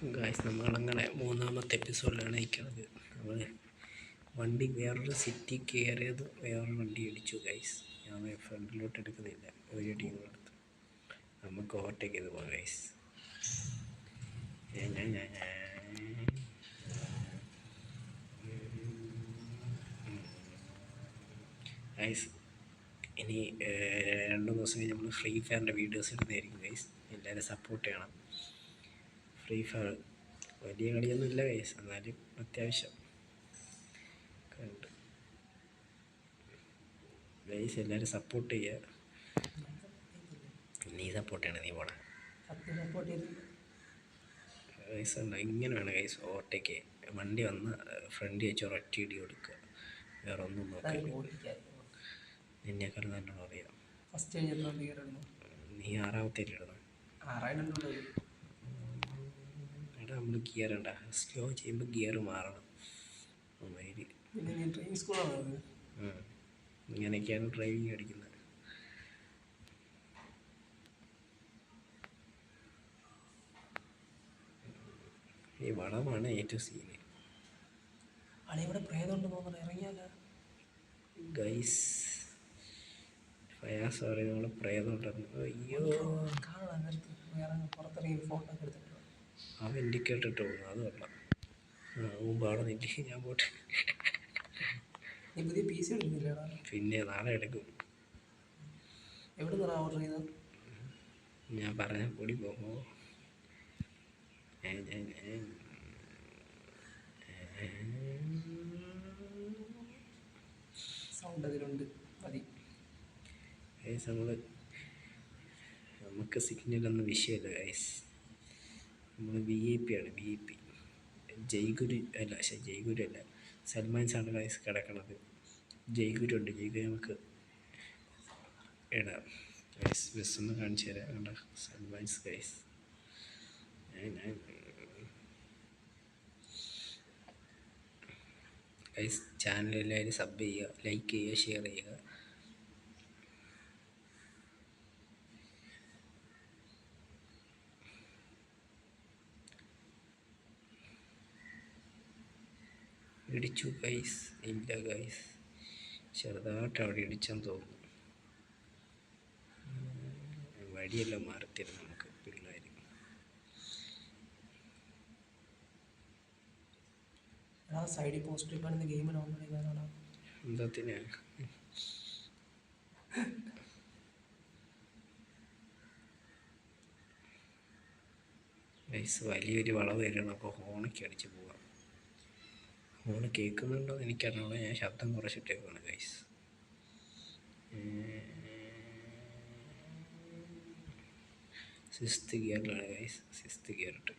Guys നമ്മളങ്ങനെ മൂന്നാമത്തെ എപ്പിസോഡിലാണ് നിൽക്കുന്നത്. നമ്മൾ വണ്ടി വേറൊരു സിറ്റി കയറിയത് വേറൊരു വണ്ടി ഇടിച്ചു ഗൈസ്. ഞാൻ ഫ്രണ്ടിലോട്ട് എടുക്കുന്നില്ല, ഒരു ടീം എടുത്ത് നമുക്ക് ഓവർടേക്ക് ചെയ്ത് പോകാം ഗൈസ്. ഗൈസ് ഇനി 2 ദിവസം കഴിഞ്ഞ് നമ്മൾ ഫ്രീ ഫയറിൻ്റെ വീഡിയോസ് ഇടുന്നതായിരിക്കും ഗൈസ്. എല്ലാവരും സപ്പോർട്ട് ചെയ്യണം. ഫ്രീ ഫയർ വലിയ കളിയൊന്നും ഇല്ല ഗൈസ്, എന്നാലും അത്യാവശ്യം കണ്ട് ഗൈസ് എല്ലാവരും സപ്പോർട്ട് ചെയ്യുക. നീ സപ്പോർട്ട് ചെയ്യണം, നീ പോണ ഗൈസ്. ഉണ്ടോ ഇങ്ങനെ വേണം ഗൈസ് ഓവർടേക്ക്. വണ്ടി വന്ന് ഫ്രണ്ട് വെച്ച് ഒരൊറ്റ ഇടി കൊടുക്കുക, വേറെ ഒന്നും നോക്കില്ല. നിന്നേക്കാൾ നല്ലോണം അറിയാം. നീ 6ാമത്തെ ഇടണം. എടാ നമ്മൾ ഗിയർ ഉണ്ടാ സ്ലോ ചെയ്യുമ്പോൾ ഗിയർ മാറണം. ഇങ്ങനെയൊക്കെയാണ് ഡ്രൈവിങ് പഠിക്കുന്നത്. ഈ വളമാണ് ഏറ്റവും സീന് ഗൈസ്. ഫയാസ് പറയും നമ്മളെ പ്രേതമുണ്ടെന്ന്. അയ്യോ, അവൻ ഇൻഡിക്കേറ്റർ ഇട്ട് പോകുന്നു, അത് കൊള്ളാം. മുമ്പ് അവിടെ നിൽക്കി, ഞാൻ പോട്ടെ. പിന്നെ നാളെ എടുക്കും. ഞാൻ പറഞ്ഞ കൂടി പോകുമോ? നമുക്ക് സിഗ്നലൊന്നും വിഷയമല്ല ഗൈസ്. നമ്മൾ VIP ആണ്, VIP. ജയ്ഗുരു അല്ല, സൽമാൻസാണ് ഗൈസ് കിടക്കണത്. ജയ്ഗുരു ഉണ്ട്, ജയ്ഗുരു നമുക്ക് ഇടാം ഗൈസ്. ബസ്സൊന്ന് കാണിച്ചു തരാം. കണ്ട സൽമാൻസ് ഗൈസ്. ഗൈസ് ചാനൽ എല്ലാവരും സബ് ചെയ്യുക, ലൈക്ക് ചെയ്യുക, ഷെയർ ചെയ്യുക. ഇടിച്ചു ഗൈസ്. ഇല്ല ഗൈസ്, ചെറുതായിട്ട് അവിടെ ഇടിച്ചെന്ന് തോന്നുന്നു. വഴിയെല്ലാം മാറിത്തരും നമുക്ക് പിള്ളേർ. സൈഡിൽ പോസ്റ്റ് കാണുന്ന ഗെയിമിൽ എന്താ ഗൈസ് വലിയൊരു വളവ് വരണം, അപ്പോൾ ഹോണൊക്കെ അടിച്ച് പോവാം. ഹോണ് കേൾക്കുന്നുണ്ടോ എന്ന് എനിക്കറിയണം, ഞാൻ ശബ്ദം കുറച്ചിട്ടേക്കാണ് ഗൈസ്. 6th ഗിയറിലാണ് ഗൈസ്, 6th ഗിയർ ഇട്ട്